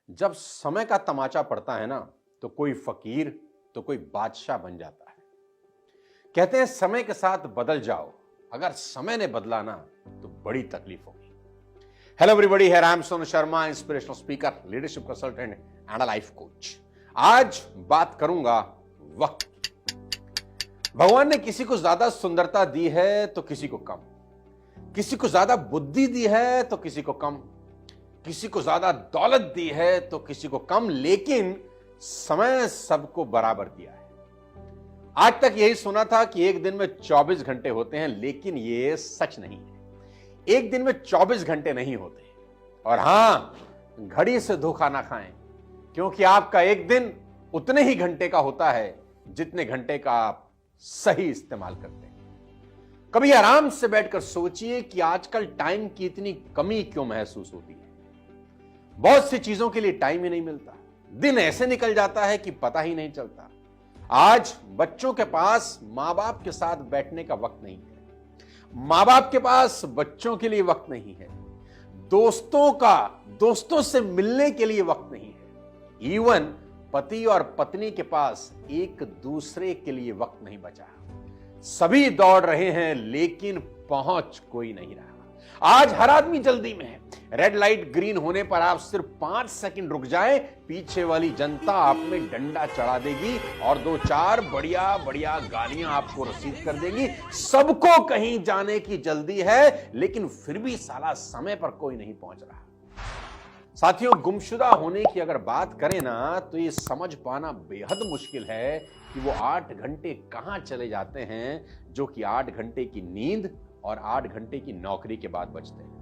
जब समय का तमाचा पड़ता है ना, तो कोई फकीर तो कोई बादशाह बन जाता है। कहते हैं समय के साथ बदल जाओ, अगर समय ने बदला ना तो बड़ी तकलीफ होगी। Hello everybody, here I am Sonu Sharma, inspirational speaker, leadership consultant and a life coach. आज बात करूंगा वक्त। भगवान ने किसी को ज्यादा सुंदरता दी है तो किसी को कम, किसी को ज्यादा बुद्धि दी है तो किसी को कम, किसी को ज्यादा दौलत दी है तो किसी को कम, लेकिन समय सबको बराबर दिया है। आज तक यही सुना था कि एक दिन में 24 घंटे होते हैं, लेकिन यह सच नहीं है। एक दिन में 24 घंटे नहीं होते। और हां, घड़ी से धोखा ना खाएं, क्योंकि आपका एक दिन उतने ही घंटे का होता है जितने घंटे का आप सही इस्तेमाल करते हैं। कभी आराम से बैठकर सोचिए कि आजकल टाइम की इतनी कमी क्यों महसूस होती है। बहुत सी चीजों के लिए टाइम ही नहीं मिलता। दिन ऐसे निकल जाता है कि पता ही नहीं चलता। आज बच्चों के पास मां बाप के साथ बैठने का वक्त नहीं है, मां बाप के पास बच्चों के लिए वक्त नहीं है, दोस्तों से मिलने के लिए वक्त नहीं है। इवन पति और पत्नी के पास एक दूसरे के लिए वक्त नहीं बचा। सभी दौड़ रहे हैं, लेकिन पहुंच कोई नहीं रहा। आज हर आदमी जल्दी में है। रेड लाइट ग्रीन होने पर आप सिर्फ 5 सेकंड रुक जाएं, पीछे वाली जनता आप में डंडा चढ़ा देगी और 2-4 बढ़िया गालियां आपको रसीद कर देगी। सबको कहीं जाने की जल्दी है, लेकिन फिर भी साला समय पर कोई नहीं पहुंच रहा। साथियों, गुमशुदा होने की अगर बात करें ना, तो ये समझ पाना बेहद मुश्किल है कि वो 8 घंटे कहां चले जाते हैं, जो कि 8 घंटे की नींद और 8 घंटे की नौकरी के बाद बचते हैं।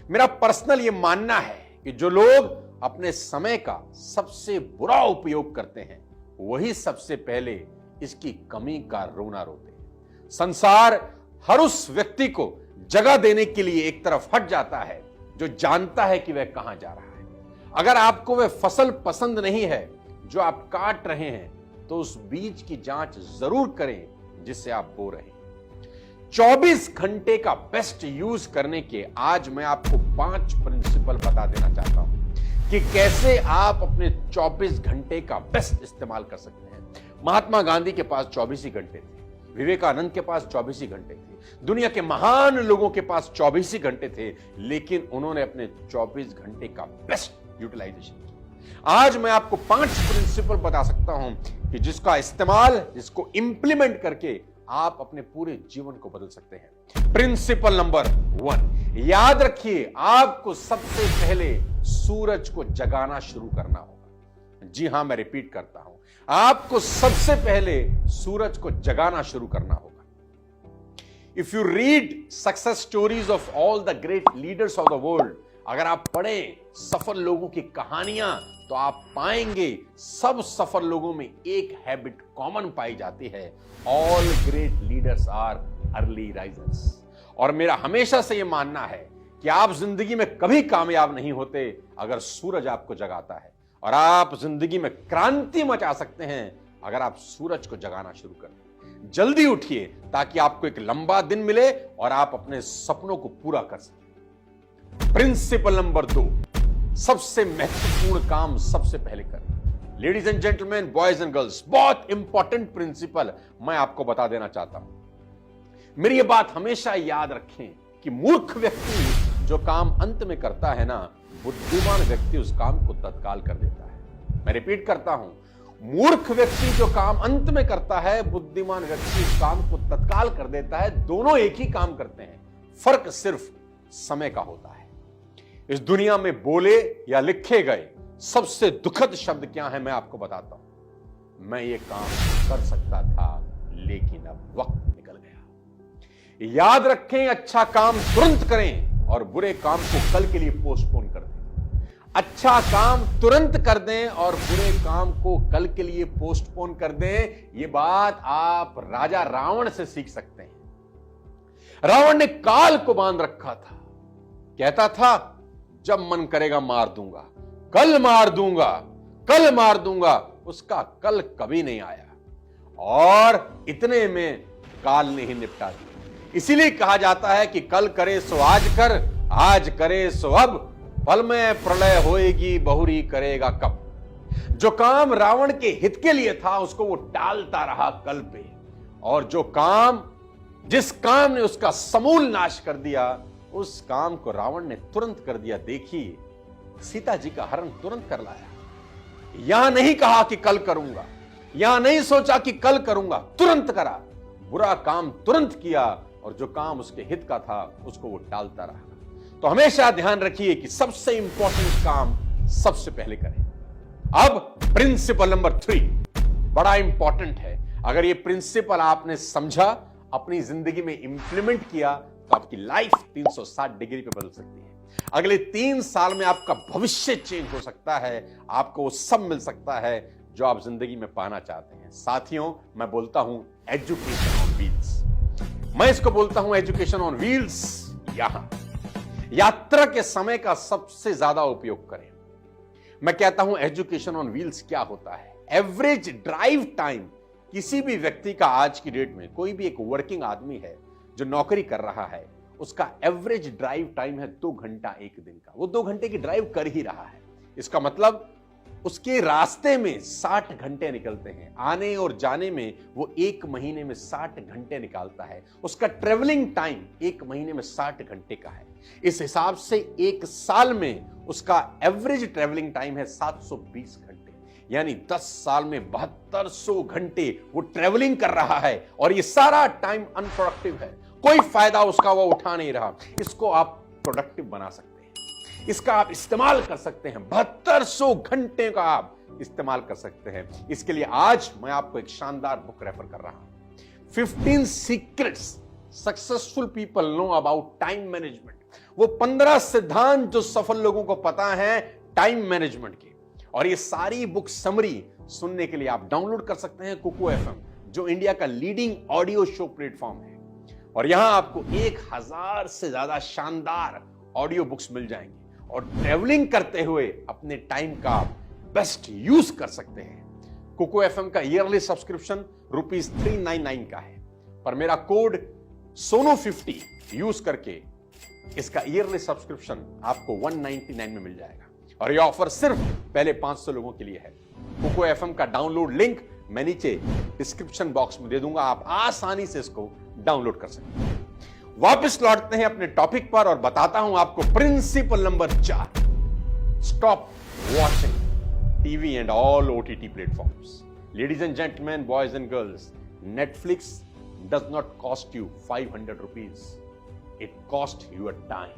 मेरा पर्सनल ये मानना है कि जो लोग अपने समय का सबसे बुरा उपयोग करते हैं, वही सबसे पहले इसकी कमी का रोना रोते हैं। संसार हर उस व्यक्ति को जगह देने के लिए एक तरफ हट जाता है जो जानता है कि वह कहां जा रहा है। अगर आपको वह फसल पसंद नहीं है जो आप काट रहे हैं, तो उस बीज की जांच जरूर करें जिससे आप बो रहे हैं। 24 घंटे का बेस्ट यूज करने के आज मैं आपको 5 प्रिंसिपल बता देना चाहता हूं कि कैसे आप अपने 24 घंटे का बेस्ट इस्तेमाल कर सकते हैं। महात्मा गांधी के पास 24 ही घंटे थे, विवेकानंद के पास 24 ही घंटे थे, दुनिया के महान लोगों के पास 24 ही घंटे थे, लेकिन उन्होंने अपने 24 घंटे का बेस्ट यूटिलाइजेशन किया। आज मैं आपको 5 प्रिंसिपल बता सकता हूं कि जिसका इस्तेमाल, जिसको इंप्लीमेंट करके आप अपने पूरे जीवन को बदल सकते हैं। प्रिंसिपल नंबर 1, याद रखिए, आपको सबसे पहले सूरज को जगाना शुरू करना होगा। जी हां, मैं रिपीट करता हूं, आपको सबसे पहले सूरज को जगाना शुरू करना होगा। If you read success stories of all the great leaders of the world, अगर आप पढ़ें सफल लोगों की कहानियां, तो आप पाएंगे सब सफल लोगों में एक हैबिट कॉमन पाई जाती है। All great leaders are early risers. और मेरा हमेशा से यह मानना है कि आप जिंदगी में कभी कामयाब नहीं होते अगर सूरज आपको जगाता है, और आप जिंदगी में क्रांति मचा सकते हैं अगर आप सूरज को जगाना शुरू कर दें। जल्दी उठिए ताकि आपको एक लंबा दिन मिले और आप अपने सपनों को पूरा कर सकें। प्रिंसिपल नंबर 2, सबसे महत्वपूर्ण काम सबसे पहले करें। Ladies and gentleman, boys and girls, बहुत इंपॉर्टेंट प्रिंसिपल मैं आपको बता देना चाहता हूं। मेरी ये बात हमेशा याद रखें कि मूर्ख व्यक्ति जो काम अंत में करता है ना, बुद्धिमान व्यक्ति उस काम को तत्काल कर देता है। मैं रिपीट करता हूं, मूर्ख व्यक्ति जो काम अंत में करता है, बुद्धिमान व्यक्ति उस काम को तत्काल कर देता है। दोनों एक ही काम करते हैं, फर्क सिर्फ समय का होता है। इस दुनिया में बोले या लिखे गए सबसे दुखद शब्द क्या है, मैं आपको बताता हूं। मैं ये काम कर सकता था, लेकिन अब वक्त निकल गया। याद रखें, अच्छा काम तुरंत करें और बुरे काम को कल के लिए पोस्टपोन कर दें। अच्छा काम तुरंत कर दें और बुरे काम को कल के लिए पोस्टपोन कर दें। ये बात आप राजा रावण से सीख सकते हैं। रावण ने काल को बांध रखा था, कहता था जब मन करेगा मार दूंगा, कल मार दूंगा, कल मार दूंगा। उसका कल कभी नहीं आया और इतने में काल ने ही निपटा दिया। इसीलिए कहा जाता है कि कल करे सो आज कर, आज करे सो अब, पल में प्रलय होएगी, बहुरी करेगा कब। जो काम रावण के हित के लिए था उसको वो टालता रहा कल पे, और जिस काम ने उसका समूल नाश कर दिया, उस काम को रावण ने तुरंत कर दिया। देखिए, सीता जी का हरण तुरंत कर लाया। यहां नहीं कहा कि कल करूंगा, यहां नहीं सोचा कि कल करूंगा, तुरंत करा। बुरा काम तुरंत किया, और जो काम उसके हित का था उसको वो टालता रहा। तो हमेशा ध्यान रखिए कि सबसे इंपॉर्टेंट काम सबसे पहले करें। अब प्रिंसिपल नंबर 3 बड़ा इंपॉर्टेंट है। अगर ये प्रिंसिपल आपने समझा, अपनी जिंदगी में इंप्लीमेंट किया, तो आपकी लाइफ 360 डिग्री पे बदल सकती है। अगले 3 साल में आपका भविष्य चेंज हो सकता है, आपको वो सब मिल सकता है जो आप जिंदगी में पाना चाहते हैं। साथियों, मैं बोलता हूं एजुकेशन ऑन व्हील्स। मैं इसको बोलता हूं एजुकेशन ऑन व्हील्स। यहां यात्रा के समय का सबसे ज्यादा उपयोग करें। मैं कहता हूं एजुकेशन ऑन व्हील्स क्या होता है। एवरेज ड्राइव टाइम किसी भी व्यक्ति का आज की डेट में, कोई भी एक वर्किंग आदमी है जो नौकरी कर रहा है, उसका एवरेज ड्राइव टाइम है 2 घंटा एक दिन का। वो 2 घंटे की ड्राइव कर ही रहा है। इसका मतलब उसके रास्ते में 60 घंटे निकलते हैं। आने और जाने में वो 1 महीने में 60 घंटे निकालता है। उसका ट्रेवलिंग टाइम 1 महीने में 60 घंटे का है। इस हिसाब से 1 साल में उसका एवरेज ट्रेवलिंग टाइम है 720 घंटे, यानी 10 साल में 7200 घंटे वो ट्रेवलिंग कर रहा है, और ये सारा टाइम अनप्रोडक्टिव है। कोई फायदा उसका वो उठा नहीं रहा। इसको आप प्रोडक्टिव बना सकते हैं, इसका आप इस्तेमाल कर सकते हैं। 7200 घंटे का आप इस्तेमाल कर सकते हैं। इसके लिए आज मैं आपको एक शानदार बुक रेफर कर रहा हूं, 15 secrets successful people know about time management. वो 15 सिद्धांत जो सफल लोगों को पता है टाइम मैनेजमेंट के। और ये सारी बुक समरी सुनने के लिए आप डाउनलोड कर सकते हैं कुकू एफएम, जो इंडिया का लीडिंग ऑडियो शो प्लेटफॉर्म है। और यहां आपको 1000 से ज्यादा शानदार ऑडियो बुक्स मिल जाएंगी, और ट्रेवलिंग करते हुए अपने टाइम का बेस्ट यूज कर सकते हैं। कुकू एफएम का ईयरली सब्सक्रिप्शन ₹399 का है, पर मेरा कोड सोनू50 यूज करके इसका ईयरली सब्सक्रिप्शन आपको 199 में मिल जाएगा। और यह ऑफर सिर्फ पहले 500 लोगों के लिए है। कुकू एफएम का डाउनलोड लिंक मैं नीचे डिस्क्रिप्शन बॉक्स में दे दूंगा, आप आसानी से इसको डाउनलोड कर सकते हैं। वापस लौटते हैं अपने टॉपिक पर और बताता हूं आपको principle number 4, stop watching TV and all OTT platforms. Ladies and gentleman, boys and girls, Netflix does not cost you 500 rupees. It cost your time.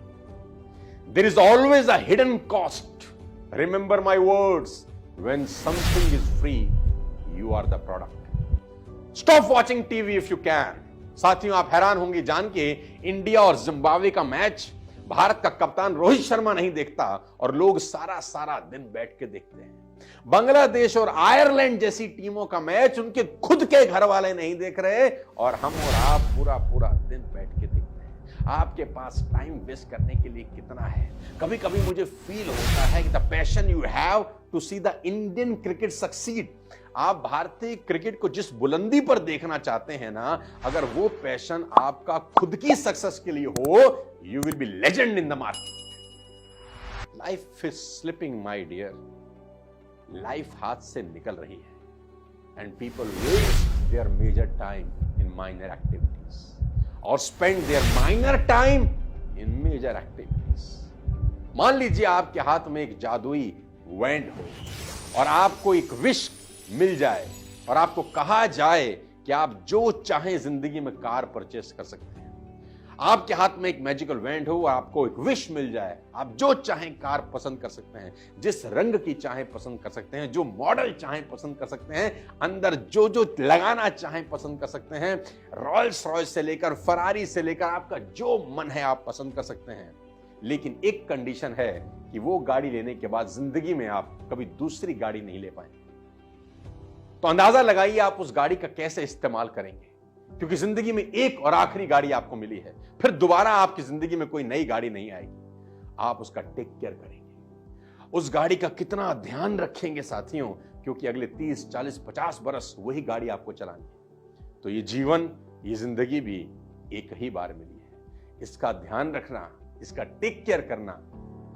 There is always a hidden cost. Remember my words. When something is free, you are the product. Stop watching TV if you can. साथियों, आप हैरान होंगे जान के India और Zimbabwe का match Bharat का कप्तान रोहित शर्मा नहीं देखता, और लोग सारा दिन बैठ के देखते हैं। बांग्लादेश और आयरलैंड जैसी टीमों का मैच उनके खुद के घर वाले नहीं देख रहे, और हम और आप पूरा दिन बैठ के देखते हैं। आपके पास टाइम वेस्ट करने के लिए कितना है। कभी कभी मुझे फील होता है कि the passion you have to see the Indian cricket succeed, आप भारतीय क्रिकेट को जिस बुलंदी पर देखना चाहते हैं ना, अगर वो पैशन आपका खुद की सक्सेस के लिए हो, you will be legend in the market. Life is slipping my dear, life हाथ से निकल रही है, and people waste their major time in minor activities और spend their minor time in major activities. मान लीजिए आपके हाथ में एक जादुई वैंड हो और आपको एक विश मिल जाए और आपको कहा जाए कि आप जो चाहें जिंदगी में कार परचेस कर सकते हैं। आपके हाथ में एक मैजिकल वैंड हो और आपको एक विश मिल जाए, आप जो चाहें कार पसंद कर सकते हैं, जिस रंग की चाहें पसंद कर सकते हैं, जो मॉडल चाहें पसंद कर सकते हैं, अंदर जो लगाना चाहें पसंद कर सकते हैं। रॉयल्स रॉयस से लेकर फरारी से लेकर आपका जो मन है आप पसंद कर सकते हैं। लेकिन एक कंडीशन है कि वो गाड़ी लेने के बाद जिंदगी में आप कभी दूसरी गाड़ी नहीं ले पाएंगे। तो अंदाजा लगाइए आप उस गाड़ी का कैसे इस्तेमाल करेंगे, क्योंकि जिंदगी में एक और आखिरी गाड़ी आपको मिली है, फिर दोबारा आपकी जिंदगी में कोई नई गाड़ी नहीं आएगी। आप उसका टेक केयर करेंगे, उस गाड़ी का कितना ध्यान रखेंगे साथियों, क्योंकि अगले 30, 40, 50 बरस वही गाड़ी आपको चलानी है। तो ये जीवन, ये जिंदगी भी एक ही बार मिली है। इसका ध्यान रखना, इसका टेक केयर करना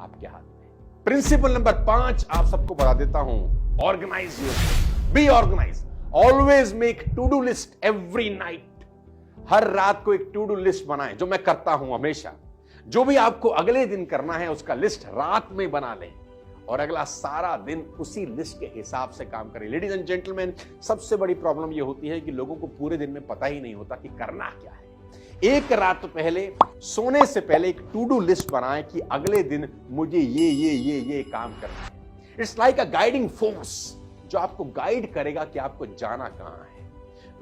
आपके हाथ में है। प्रिंसिपल नंबर 5 आप सबको बता देता हूं, organise yourself, be organise, always make to do list every night. हर रात को एक टू डू लिस्ट बनाएं, जो मैं करता हूं हमेशा। जो भी आपको अगले दिन करना है उसका लिस्ट रात में बना लें और अगला सारा दिन उसी लिस्ट के हिसाब से काम करें। लेडीज एंड जेंटलमैन, सबसे बड़ी प्रॉब्लम यह होती है कि लोगों को पूरे दिन में पता ही नहीं होता कि करना क्या है। एक रात पहले सोने से पहले एक टू डू लिस्ट बनाएं कि अगले दिन मुझे ये काम करना है। It's like a guiding force जो आपको गाइड करेगा कि आपको जाना कहां है।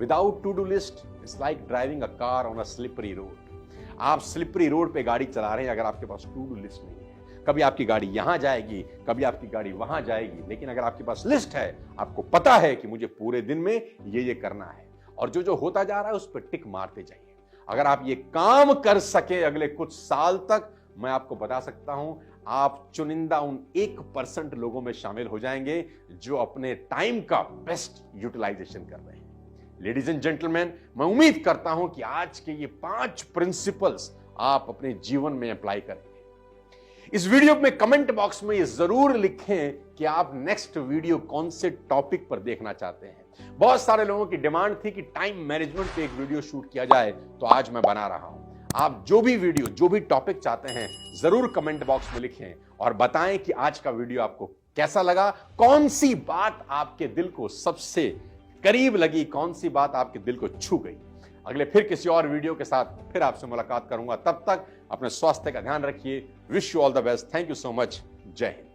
Without to do list it's like driving a car on a slippery road. आप स्लिपरी रोड पे गाड़ी चला रहे हैं अगर आपके पास टू डू लिस्ट नहीं है। कभी आपकी गाड़ी यहां जाएगी, कभी आपकी गाड़ी वहां जाएगी, लेकिन अगर आपके पास लिस्ट है, आपको पता है कि मुझे पूरे दिन में ये करना है और जो जो होता जा रहा है उस पर टिक मारते जाइए। अगर आप ये काम कर सके अगले कुछ साल तक, मैं आपको बता सकता हूं आप चुनिंदा उन 1% लोगों में शामिल हो जाएंगे जो अपने टाइम का बेस्ट यूटिलाइजेशन कर रहे हैं। लेडीज एंड जेंटलमैन, मैं उम्मीद करता हूं कि आज के ये 5 प्रिंसिपल्स आप अपने जीवन में अप्लाई करेंगे। इस वीडियो में कमेंट बॉक्स में ये जरूर लिखें कि आप नेक्स्ट वीडियो कौन से टॉपिक पर देखना चाहते हैं। बहुत सारे लोगों की डिमांड थी कि टाइम मैनेजमेंट पे एक वीडियो शूट किया जाए, तो आज मैं बना रहा हूं। आप जो भी वीडियो, जो भी टॉपिक चाहते हैं, जरूर कमेंट बॉक्स में लिखें और बताएं कि आज का वीडियो आपको कैसा लगा, कौन सी बात आपके दिल को सबसे करीब लगी, कौन सी बात आपके दिल को छू गई। अगले फिर किसी और वीडियो के साथ फिर आपसे मुलाकात करूंगा। तब तक अपने स्वास्थ्य का ध्यान रखिए। Wish you all the best. Thank you so much. जय हिंद।